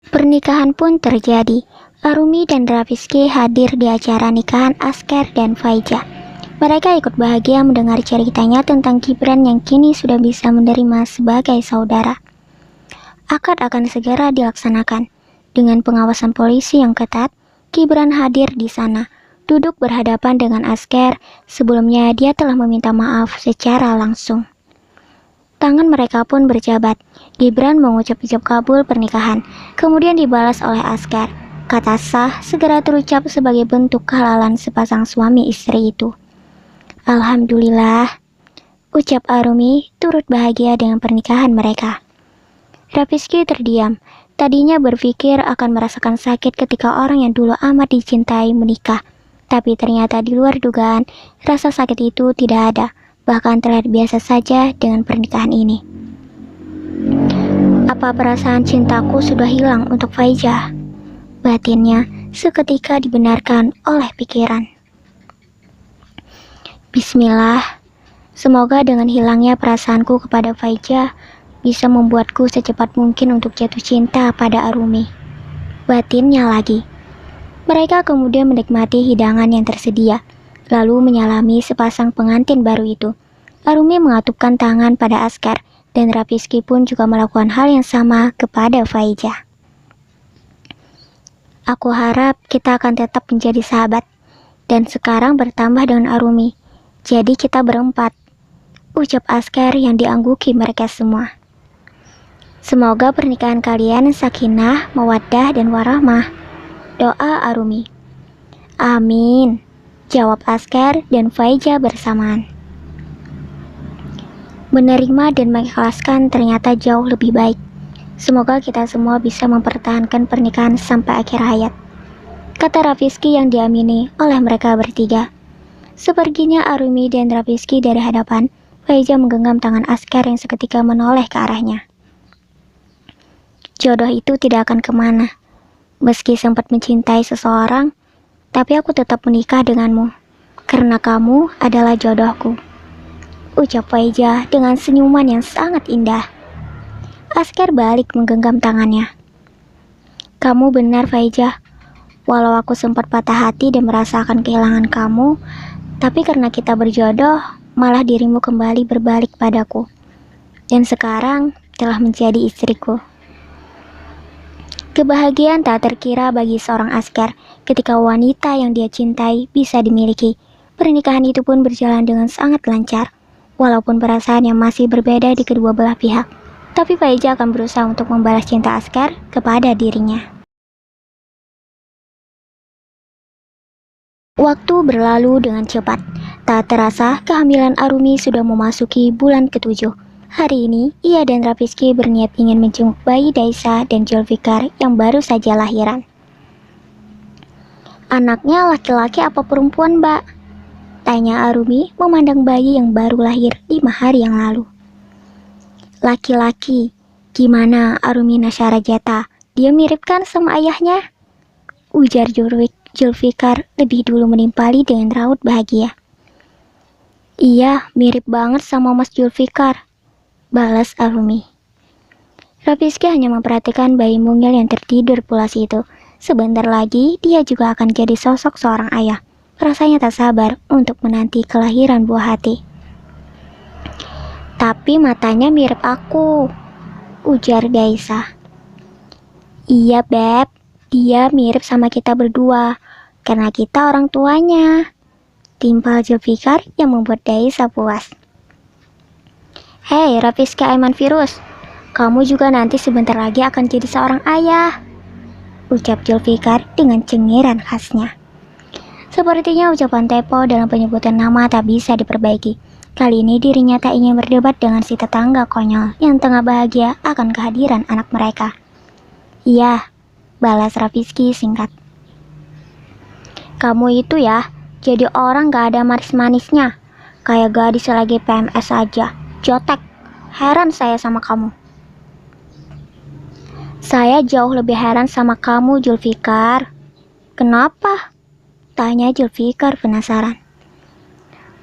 Pernikahan pun terjadi. Arumi dan Rafizky hadir di acara nikahan Asker dan Faiza. Mereka ikut bahagia mendengar ceritanya tentang Gibran yang kini sudah bisa menerima sebagai saudara. Akad akan segera dilaksanakan. Dengan pengawasan polisi yang ketat, Gibran hadir di sana, duduk berhadapan dengan Asker. Sebelumnya dia telah meminta maaf secara langsung. Tangan mereka pun berjabat. Gibran mengucap ijab kabul pernikahan, kemudian dibalas oleh Asker. Kata sah segera terucap sebagai bentuk kehalalan sepasang suami istri itu. Alhamdulillah, ucap Arumi turut bahagia dengan pernikahan mereka. Rafizky terdiam. Tadinya berpikir akan merasakan sakit ketika orang yang dulu amat dicintai menikah. Tapi ternyata di luar dugaan, rasa sakit itu tidak ada. Bahkan terlihat biasa saja dengan pernikahan ini. Apa perasaan cintaku sudah hilang untuk Faiza? Batinnya seketika dibenarkan oleh pikiran. Bismillah, semoga dengan hilangnya perasaanku kepada Faiza bisa membuatku secepat mungkin untuk jatuh cinta pada Arumi. Batinnya lagi. Mereka kemudian menikmati hidangan yang tersedia, lalu menyalami sepasang pengantin baru itu. Arumi mengatupkan tangan pada Asker, dan Rafizky pun juga melakukan hal yang sama kepada Faiza. Aku harap kita akan tetap menjadi sahabat, dan sekarang bertambah dengan Arumi. Jadi kita berempat, ucap Asker yang diangguki mereka semua. Semoga pernikahan kalian sakinah, mawaddah, dan warahmah. Doa Arumi. Amin, jawab Asker dan Faiza bersamaan. Menerima dan mengikhlaskan ternyata jauh lebih baik. Semoga kita semua bisa mempertahankan pernikahan sampai akhir hayat, kata Rafizky yang diamini oleh mereka bertiga. Seperginya Arumi dan Rafizky dari hadapan, Faiza menggenggam tangan Asker yang seketika menoleh ke arahnya. Jodoh itu tidak akan kemana. Meski sempat mencintai seseorang, tapi aku tetap menikah denganmu, karena kamu adalah jodohku, ucap Faiza dengan senyuman yang sangat indah. Asker balik menggenggam tangannya. Kamu benar Faiza, walau aku sempat patah hati dan merasakan kehilangan kamu, tapi karena kita berjodoh, malah dirimu kembali berbalik padaku, dan sekarang telah menjadi istriku. Kebahagiaan tak terkira bagi seorang Asker ketika wanita yang dia cintai bisa dimiliki. Pernikahan itu pun berjalan dengan sangat lancar, walaupun perasaan yang masih berbeda di kedua belah pihak. Tapi Faiza akan berusaha untuk membalas cinta Asker kepada dirinya. Waktu berlalu dengan cepat. Tak terasa kehamilan Arumi sudah memasuki bulan ke-7. Hari ini, ia dan Rafizky berniat ingin menjenguk bayi Daisa dan Zulfikar yang baru saja lahiran. Anaknya laki-laki apa perempuan, Mbak? Tanya Arumi memandang bayi yang baru lahir 5 hari yang lalu. Laki-laki. Gimana Arumi Nasyarajata? Dia mirip kan sama ayahnya? Ujar Zulfikar lebih dulu menimpali dengan raut bahagia. Iya, mirip banget sama Mas Zulfikar, balas Arumi. Rafizky hanya memperhatikan bayi mungil yang tertidur pulas itu. Sebentar lagi dia juga akan jadi sosok seorang ayah. Rasanya tak sabar untuk menanti kelahiran buah hati. Tapi matanya mirip aku, ujar Daisa. Iya Beb, dia mirip sama kita berdua, karena kita orang tuanya, timpal Zulfikar yang membuat Daisa puas. Hei Rafizky Aiman Virus, kamu juga nanti sebentar lagi akan jadi seorang ayah, ucap Zulfikar dengan cengiran khasnya. Sepertinya ucapan Tepo dalam penyebutan nama tak bisa diperbaiki. Kali ini dirinya tak ingin berdebat dengan si tetangga konyol yang tengah bahagia akan kehadiran anak mereka. Iya, balas Rafizky singkat. Kamu itu ya, jadi orang gak ada manis-manisnya, kayak gadis lagi PMS aja. Jotek, heran saya sama kamu. Saya jauh lebih heran sama kamu Zulfikar. Kenapa? Tanya Zulfikar penasaran.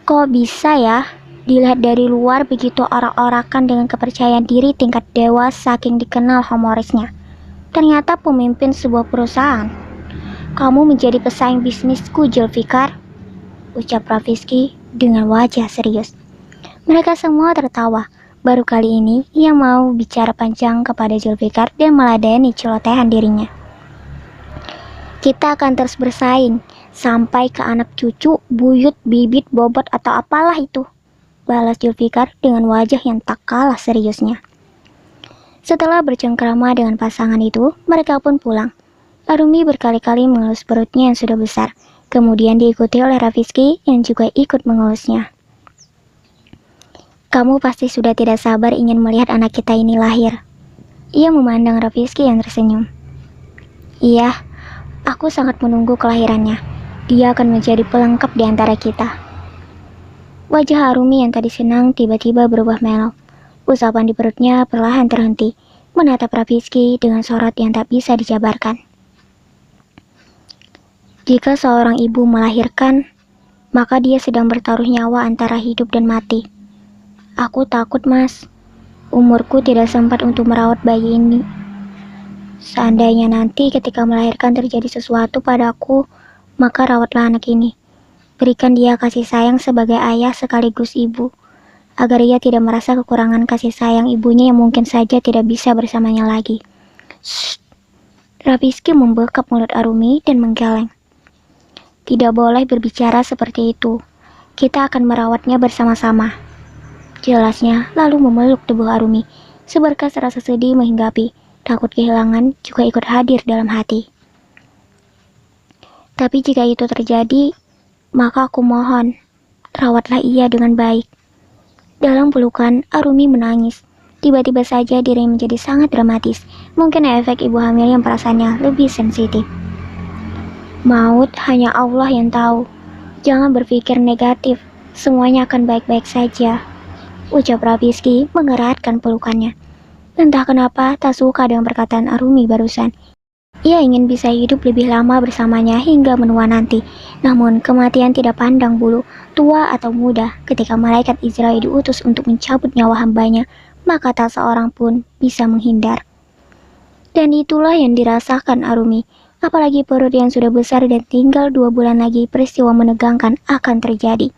Kok bisa ya, dilihat dari luar begitu orak-orakan dengan kepercayaan diri tingkat dewa saking dikenal humorisnya. ternyata pemimpin sebuah perusahaan. Kamu menjadi pesaing bisnisku, Zulfikar, ucap Rafizky dengan wajah serius. Mereka semua tertawa. Baru kali ini ia mau bicara panjang kepada Zulfikar dan meladeni celotehan dirinya. Kita akan terus bersaing sampai ke anak cucu, buyut, bibit, bobot atau apalah itu, balas Zulfikar dengan wajah yang tak kalah seriusnya. Setelah bercengkrama dengan pasangan itu, mereka pun pulang. Arumi berkali-kali mengelus perutnya yang sudah besar, kemudian diikuti oleh Rafizky yang juga ikut mengelusnya. Kamu pasti sudah tidak sabar ingin melihat anak kita ini lahir. Ia memandang Rafizky yang tersenyum. Iya, aku sangat menunggu kelahirannya. Dia akan menjadi pelengkap di antara kita. Wajah Arumi yang tadi senang tiba-tiba berubah melo. Usapan di perutnya perlahan terhenti, menatap Rafizky dengan sorot yang tak bisa dijabarkan. Jika seorang ibu melahirkan, maka dia sedang bertaruh nyawa antara hidup dan mati. Aku takut, Mas. Umurku tidak sempat untuk merawat bayi ini. Seandainya nanti ketika melahirkan terjadi sesuatu padaku, maka rawatlah anak ini. Berikan dia kasih sayang sebagai ayah sekaligus ibu, agar ia tidak merasa kekurangan kasih sayang ibunya yang mungkin saja tidak bisa bersamanya lagi. Shh. Rafizky membekap mulut Arumi dan menggeleng. Tidak boleh berbicara seperti itu. Kita akan merawatnya bersama-sama, jelasnya, lalu memeluk tubuh Arumi. Seberkas rasa sedih menghinggapi, takut kehilangan juga ikut hadir dalam hati. Tapi jika itu terjadi, maka aku mohon, rawatlah ia dengan baik. Dalam pelukan, Arumi menangis. Tiba-tiba saja dirinya menjadi sangat dramatis. Mungkin efek ibu hamil yang perasaannya lebih sensitif. Maut hanya Allah yang tahu. Jangan berpikir negatif, semuanya akan baik-baik saja, ucap Rafizky mengeratkan pelukannya. Entah kenapa tak suka dengan perkataan Arumi barusan. Ia ingin bisa hidup lebih lama bersamanya hingga menua nanti. Namun kematian tidak pandang bulu, tua atau muda. Ketika malaikat Israel diutus untuk mencabut nyawa hambanya, maka tak seorang pun bisa menghindar. Dan itulah yang dirasakan Arumi. Apalagi perut yang sudah besar dan tinggal 2 bulan lagi peristiwa menegangkan akan terjadi.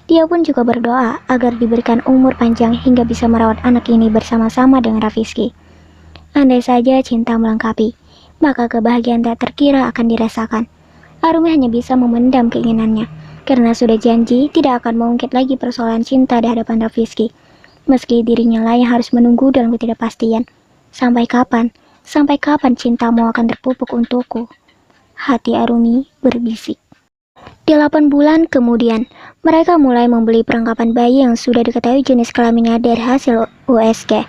Dia pun juga berdoa agar diberikan umur panjang hingga bisa merawat anak ini bersama-sama dengan Rafizky. Andai saja cinta melengkapi, maka kebahagiaan tak terkira akan dirasakan. Arumi hanya bisa memendam keinginannya, karena sudah janji tidak akan mengungkit lagi persoalan cinta di hadapan Rafizky. Meski dirinya lah yang harus menunggu dalam ketidakpastian. Sampai kapan? Sampai kapan cintamu akan terpupuk untukku? Hati Arumi berbisik. 8 bulan kemudian, mereka mulai membeli perlengkapan bayi yang sudah diketahui jenis kelaminnya dari hasil USG.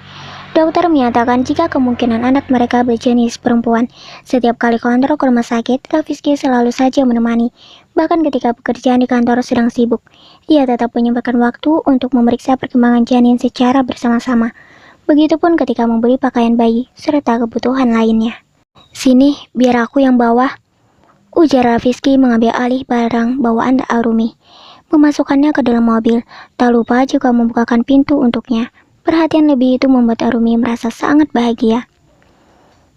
Dokter menyatakan jika kemungkinan anak mereka berjenis perempuan. Setiap kali kontrol ke rumah sakit, Rafizky selalu saja menemani. Bahkan ketika pekerjaan di kantor sedang sibuk, ia tetap menyempatkan waktu untuk memeriksa perkembangan janin secara bersama-sama. Begitupun ketika membeli pakaian bayi, serta kebutuhan lainnya. Sini, biar aku yang bawa, ujar Rafizky mengambil alih barang bawaan Arumi. Memasukkannya ke dalam mobil, tak lupa juga membukakan pintu untuknya. Perhatian lebih itu membuat Arumi merasa sangat bahagia.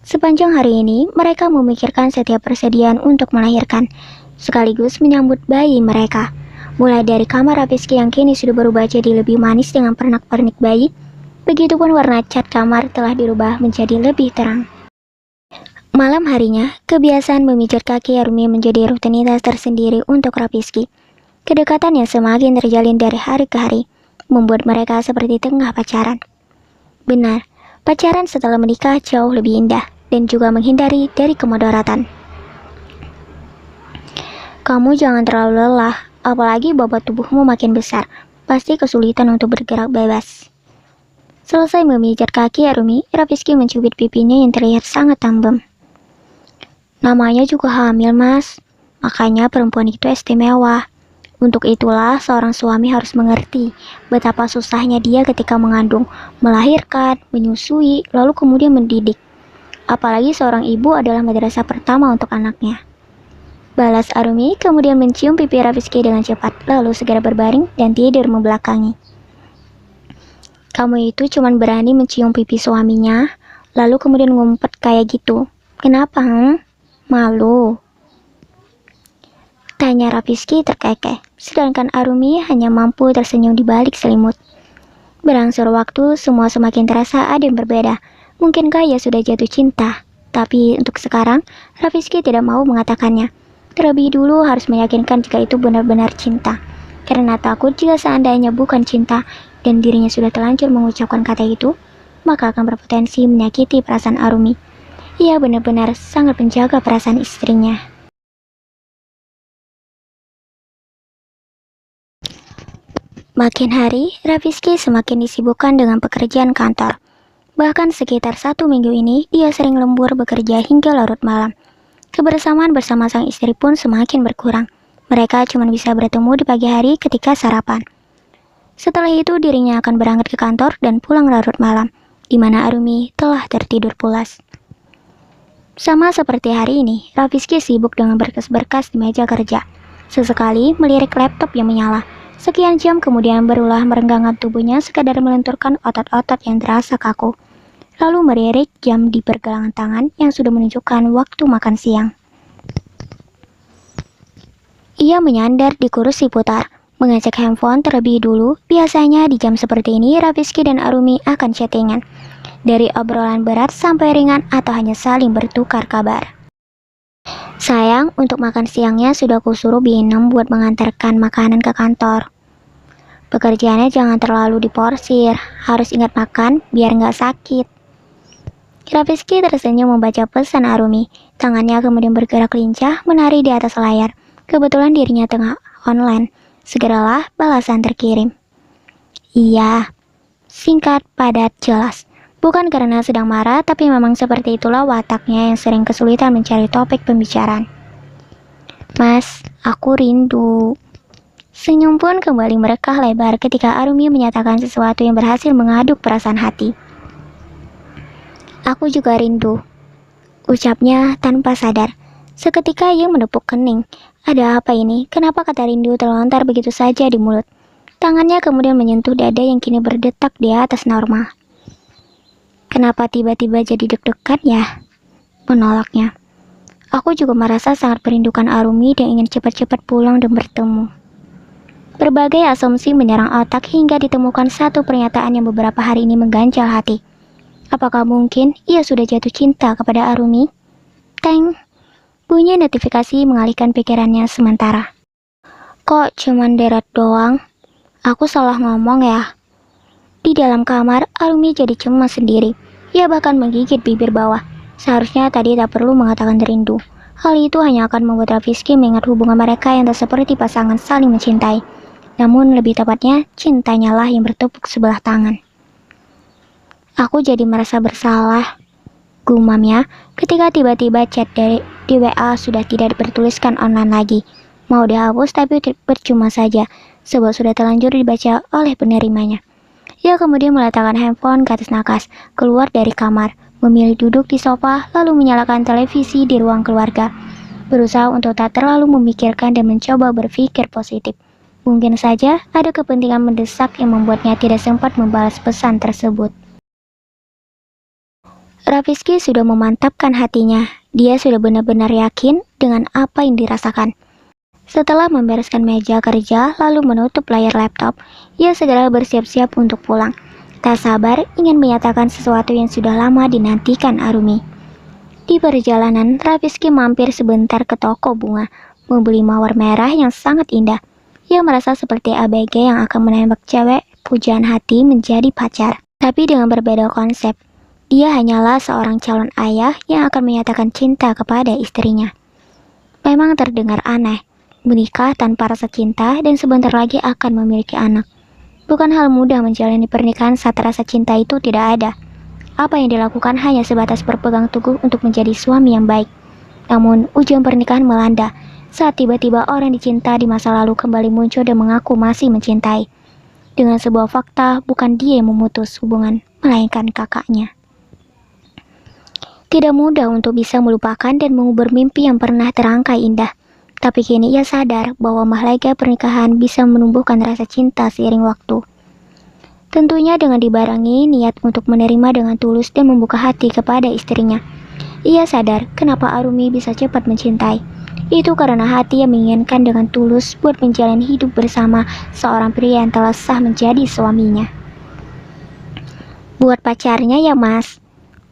Sepanjang hari ini, mereka memikirkan setiap persediaan untuk melahirkan, sekaligus menyambut bayi mereka. Mulai dari kamar Rafizky yang kini sudah berubah jadi lebih manis dengan pernak-pernik bayi, begitupun warna cat kamar telah dirubah menjadi lebih terang. Malam harinya, kebiasaan memijat kaki Arumi menjadi rutinitas tersendiri untuk Rafizky. Kedekatan yang semakin terjalin dari hari ke hari, membuat mereka seperti tengah pacaran. Benar, pacaran setelah menikah jauh lebih indah, dan juga menghindari dari kemudaratan. Kamu jangan terlalu lelah, apalagi bobot tubuhmu makin besar, pasti kesulitan untuk bergerak bebas. Selesai memijat kaki Arumi, Rafizky mencubit pipinya yang terlihat sangat tambam. Namanya juga hamil, Mas. Makanya perempuan itu istimewa. Untuk itulah seorang suami harus mengerti betapa susahnya dia ketika mengandung, melahirkan, menyusui, lalu kemudian mendidik. Apalagi seorang ibu adalah madrasah pertama untuk anaknya. Balas Arumi kemudian mencium pipi Rafizky dengan cepat, lalu segera berbaring dan tidur membelakangi. Kamu itu cuma berani mencium pipi suaminya, lalu kemudian ngumpet kayak gitu. Kenapa, Malu? Tanya Raffiski terkekeh, sedangkan Arumi hanya mampu tersenyum di balik selimut. Berangsur waktu, semua semakin terasa ada yang berbeda. Mungkinkah ia sudah jatuh cinta? Tapi untuk sekarang, Raffiski tidak mau mengatakannya. Terlebih dulu harus meyakinkan jika itu benar-benar cinta. Karena takut jika seandainya bukan cinta dan dirinya sudah terlanjur mengucapkan kata itu, maka akan berpotensi menyakiti perasaan Arumi. Ia benar-benar sangat menjaga perasaan istrinya. Makin hari, Raffiski semakin disibukkan dengan pekerjaan kantor. Bahkan sekitar 1 minggu ini, dia sering lembur bekerja hingga larut malam. Kebersamaan bersama sang istri pun semakin berkurang. Mereka cuma bisa bertemu di pagi hari ketika sarapan. Setelah itu, dirinya akan berangkat ke kantor dan pulang larut malam, di mana Arumi telah tertidur pulas. Sama seperti hari ini, Raffiski sibuk dengan berkas-berkas di meja kerja. Sesekali melirik laptop yang menyala. Sekian jam kemudian berulah merenggangkan tubuhnya sekadar melenturkan otot-otot yang terasa kaku. Lalu melirik jam di pergelangan tangan yang sudah menunjukkan waktu makan siang. Ia menyandar di kursi putar, mengecek handphone terlebih dulu. Biasanya di jam seperti ini, Raffiski dan Arumi akan chattingan. Dari obrolan berat sampai ringan atau hanya saling bertukar kabar. Sayang, untuk makan siangnya sudah kusuruh Binem buat mengantarkan makanan ke kantor. Pekerjaannya jangan terlalu diporsir, harus ingat makan biar nggak sakit. Raffiski tersenyum membaca pesan Arumi. Tangannya kemudian bergerak lincah menari di atas layar. Kebetulan dirinya tengah online. Segeralah balasan terkirim. Iya, singkat, padat, jelas. Bukan karena sedang marah, tapi memang seperti itulah wataknya yang sering kesulitan mencari topik pembicaraan. Mas, aku rindu. Senyum pun kembali merekah lebar ketika Arumi menyatakan sesuatu yang berhasil mengaduk perasaan hati. Aku juga rindu, ucapnya tanpa sadar. Seketika ia menepuk kening. Ada apa ini? Kenapa kata rindu terlontar begitu saja di mulut? Tangannya kemudian menyentuh dada yang kini berdetak di atas normal. Kenapa tiba-tiba jadi deg-degan ya? Menolaknya. Aku juga merasa sangat merindukan Arumi dan ingin cepat-cepat pulang dan bertemu. Berbagai asumsi menyerang otak hingga ditemukan satu pernyataan yang beberapa hari ini mengganjal hati. Apakah mungkin ia sudah jatuh cinta kepada Arumi? Teng! Bunyi notifikasi mengalihkan pikirannya sementara. Kok cuman deret doang? Aku salah ngomong ya? Di dalam kamar, Arumi jadi cemas sendiri. Ia bahkan menggigit bibir bawah. Seharusnya tadi tak perlu mengatakan rindu. Hal itu hanya akan membuat Raffiski mengingat hubungan mereka yang tak seperti pasangan saling mencintai. Namun lebih tepatnya, cintanya lah yang bertepuk sebelah tangan. Aku jadi merasa bersalah, gumamnya ketika tiba-tiba chat di WA sudah tidak bertuliskan online lagi. Mau dihapus tapi percuma saja, sebab sudah terlanjur dibaca oleh penerimanya. Ia kemudian meletakkan handphone ke atas nakas, keluar dari kamar, memilih duduk di sofa, lalu menyalakan televisi di ruang keluarga. Berusaha untuk tak terlalu memikirkan dan mencoba berpikir positif. Mungkin saja ada kepentingan mendesak yang membuatnya tidak sempat membalas pesan tersebut. Raffiski sudah memantapkan hatinya. Dia sudah benar-benar yakin dengan apa yang dirasakan. Setelah membereskan meja kerja lalu menutup layar laptop, ia segera bersiap-siap untuk pulang. Tak sabar ingin menyatakan sesuatu yang sudah lama dinantikan Arumi. Di perjalanan, Raffiski mampir sebentar ke toko bunga, membeli mawar merah yang sangat indah. Ia merasa seperti ABG yang akan menembak cewek pujaan hati menjadi pacar. Tapi dengan berbeda konsep. Dia hanyalah seorang calon ayah yang akan menyatakan cinta kepada istrinya. Memang terdengar aneh, menikah tanpa rasa cinta dan sebentar lagi akan memiliki anak. Bukan hal mudah menjalani pernikahan saat rasa cinta itu tidak ada. Apa yang dilakukan hanya sebatas berpegang teguh untuk menjadi suami yang baik. Namun ujung pernikahan melanda saat tiba-tiba orang dicinta di masa lalu kembali muncul dan mengaku masih mencintai. Dengan sebuah fakta, bukan dia yang memutus hubungan, melainkan kakaknya. Tidak mudah untuk bisa melupakan dan mengubur mimpi yang pernah terangkai indah. Tapi kini ia sadar bahwa mahligai pernikahan bisa menumbuhkan rasa cinta seiring waktu. Tentunya dengan dibarengi niat untuk menerima dengan tulus dan membuka hati kepada istrinya. Ia sadar kenapa Arumi bisa cepat mencintai. Itu karena hati yang menginginkan dengan tulus buat menjalani hidup bersama seorang pria yang telah sah menjadi suaminya. Buat pacarnya ya mas,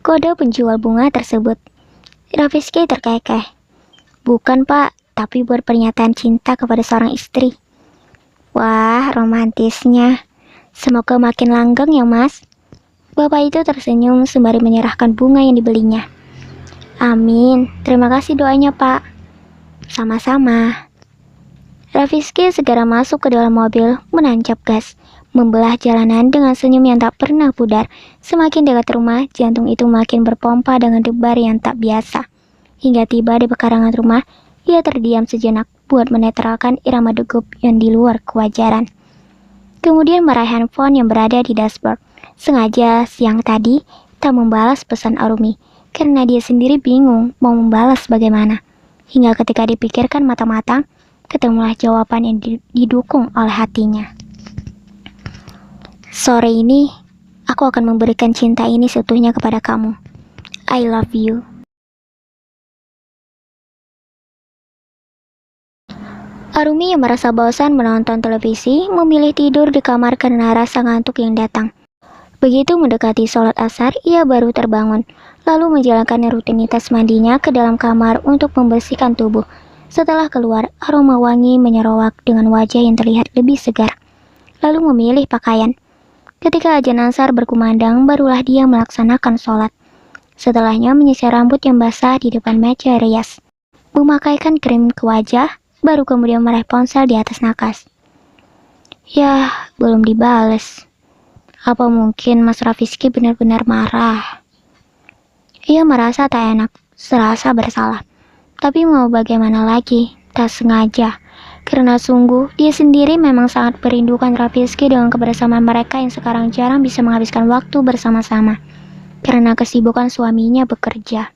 kode penjual bunga tersebut. Rafizky terkekeh. Bukan pak, tapi buat pernyataan cinta kepada seorang istri. Wah, romantisnya. Semoga makin langgeng ya mas. Bapak itu tersenyum sembari menyerahkan bunga yang dibelinya. Amin, terima kasih doanya pak. Sama-sama. Rafizky segera masuk ke dalam mobil, menancap gas, membelah jalanan dengan senyum yang tak pernah pudar. Semakin dekat rumah, jantung itu makin berpompa dengan debar yang tak biasa. Hingga tiba di pekarangan rumah, ia terdiam sejenak buat menetralkan irama degup yang di luar kewajaran. Kemudian meraih handphone yang berada di dashboard. Sengaja siang tadi tak membalas pesan Arumi, karena dia sendiri bingung mau membalas bagaimana. Hingga ketika dipikirkan matang-matang, ketemulah jawaban yang didukung oleh hatinya. Sore ini, aku akan memberikan cinta ini seutuhnya kepada kamu. I love you. Arumi yang merasa bosan menonton televisi, memilih tidur di kamar karena rasa ngantuk yang datang. Begitu mendekati sholat asar, ia baru terbangun, lalu menjalankan rutinitas mandinya ke dalam kamar untuk membersihkan tubuh. Setelah keluar, aroma wangi menyerowak dengan wajah yang terlihat lebih segar. Lalu memilih pakaian. Ketika azan asar berkumandang, barulah dia melaksanakan sholat. Setelahnya menyisir rambut yang basah di depan meja rias. Memakaikan krim ke wajah, baru kemudian meraih ponsel di atas nakas. Yah, belum dibales. Apa mungkin Mas Rafizky benar-benar marah? Ia merasa tak enak, serasa bersalah. Tapi mau bagaimana lagi, tak sengaja. Karena sungguh, dia sendiri memang sangat merindukan Rafizky dengan kebersamaan mereka yang sekarang jarang bisa menghabiskan waktu bersama-sama. Karena kesibukan suaminya bekerja.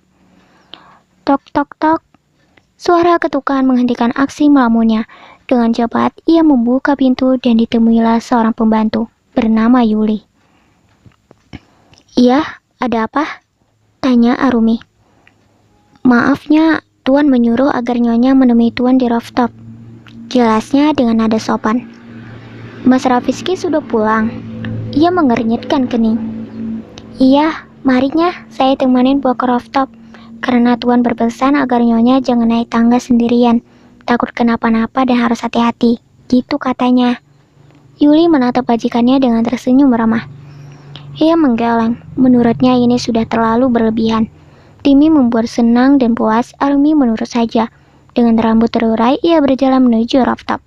Tok tok tok. Suara ketukan menghentikan aksi melamunnya. Dengan cepat, ia membuka pintu dan ditemuilah seorang pembantu bernama Yuli. Iya, ada apa? Tanya Arumi. Maafnya, Tuan menyuruh agar Nyonya menemui Tuan di rooftop. Jelasnya dengan nada sopan. Mas Rafizky sudah pulang. Ia mengernyitkan kening. Iya, marinya saya temanin buat ke rooftop. Karena Tuan berpesan agar Nyonya jangan naik tangga sendirian. Takut kenapa-napa dan harus hati-hati. Gitu katanya. Yuli menatap majikannya dengan tersenyum ramah. Ia menggeleng, menurutnya ini sudah terlalu berlebihan. Timi membuat senang dan puas, Arumi menurut saja. Dengan rambut terurai, ia berjalan menuju rooftop.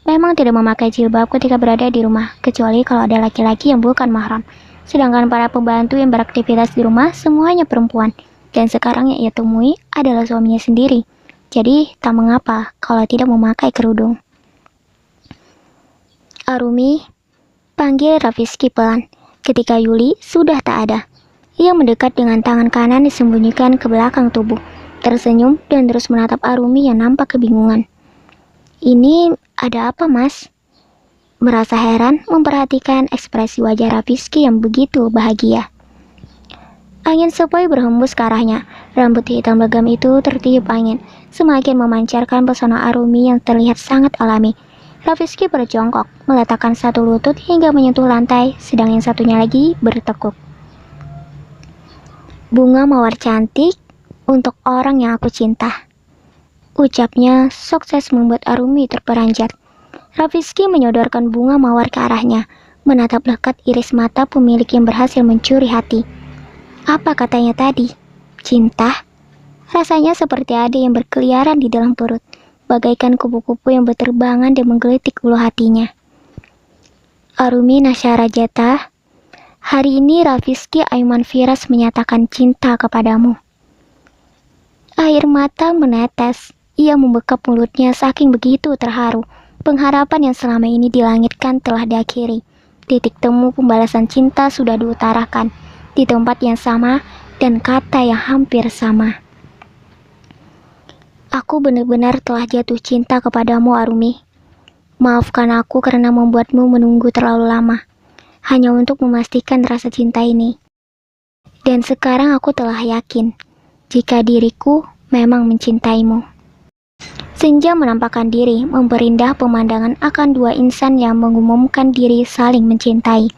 Memang tidak memakai jilbab ketika berada di rumah, kecuali kalau ada laki-laki yang bukan mahram. Sedangkan para pembantu yang beraktivitas di rumah semuanya perempuan. Dan sekarang yang ia temui adalah suaminya sendiri. Jadi tak mengapa kalau tidak memakai kerudung. Arumi, panggil Rafizky pelan. Ketika Yuli sudah tak ada. Ia mendekat dengan tangan kanan disembunyikan ke belakang tubuh. Tersenyum dan terus menatap Arumi yang nampak kebingungan. Ini ada apa mas? Merasa heran memperhatikan ekspresi wajah Rafizky yang begitu bahagia. Angin sepoi berhembus ke arahnya. Rambut hitam legam itu tertiup angin, semakin memancarkan pesona Arumi yang terlihat sangat alami. Rafizky berjongkok, meletakkan satu lutut hingga menyentuh lantai, sedang yang satunya lagi bertekuk. Bunga mawar cantik untuk orang yang aku cinta. Ucapnya sukses membuat Arumi terperanjat. Rafizky menyodorkan bunga mawar ke arahnya, menatap lekat iris mata pemilik yang berhasil mencuri hati. Apa katanya tadi? Cinta? Rasanya seperti ada yang berkeliaran di dalam perut, bagaikan kupu-kupu yang berterbangan dan menggelitik ulu hatinya. Arumi Nasyarajata, hari ini Rafizky Aiman Firas menyatakan cinta kepadamu. Air mata menetes, ia membekap mulutnya saking begitu terharu. Pengharapan yang selama ini dilangitkan telah diakhiri. Titik temu pembalasan cinta sudah diutarakan, di tempat yang sama dan kata yang hampir sama. Aku benar-benar telah jatuh cinta kepadamu Arumi. Maafkan aku karena membuatmu menunggu terlalu lama. hanya untuk memastikan rasa cinta ini. Dan sekarang aku telah yakin, jika diriku memang mencintaimu. Senja menampakkan diri, memperindah pemandangan akan dua insan yang mengumumkan diri saling mencintai.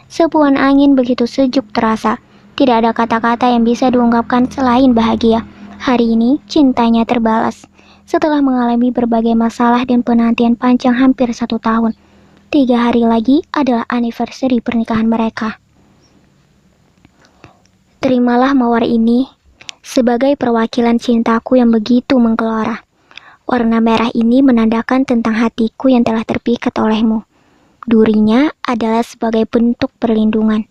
Sebuah angin begitu sejuk terasa, tidak ada kata-kata yang bisa diungkapkan selain bahagia. Hari ini, cintanya terbalas. Setelah mengalami berbagai masalah dan penantian panjang hampir 1 tahun, 3 hari lagi adalah anniversary pernikahan mereka. Terimalah mawar ini sebagai perwakilan cintaku yang begitu menggelora. Warna merah ini menandakan tentang hatiku yang telah terpikat olehmu. Durinya adalah sebagai bentuk perlindungan.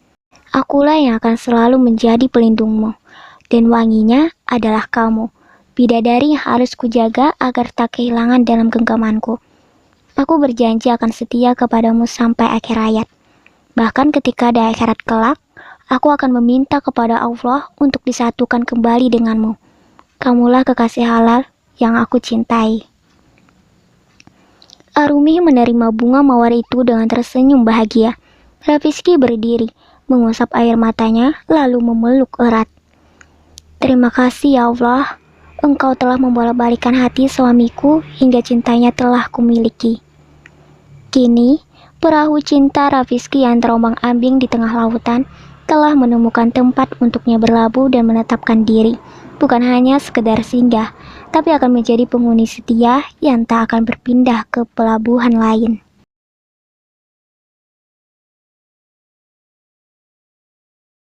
Akulah yang akan selalu menjadi pelindungmu. Dan wanginya adalah kamu, bidadari yang harus kujaga agar tak kehilangan dalam genggamanku. Aku berjanji akan setia kepadamu sampai akhir hayat. Bahkan ketika di akhirat kelak, aku akan meminta kepada Allah untuk disatukan kembali denganmu. Kamulah kekasih halal yang aku cintai. Arumi menerima bunga mawar itu dengan tersenyum bahagia. Rafizky berdiri, mengusap air matanya, lalu memeluk erat. Terima kasih ya Allah, Engkau telah membolak-balikan hati suamiku hingga cintanya telah kumiliki. Kini, perahu cinta Rafizky yang terombang-ambing di tengah lautan telah menemukan tempat untuknya berlabuh dan menetapkan diri. Bukan hanya sekedar singgah, tapi akan menjadi penghuni setia yang tak akan berpindah ke pelabuhan lain.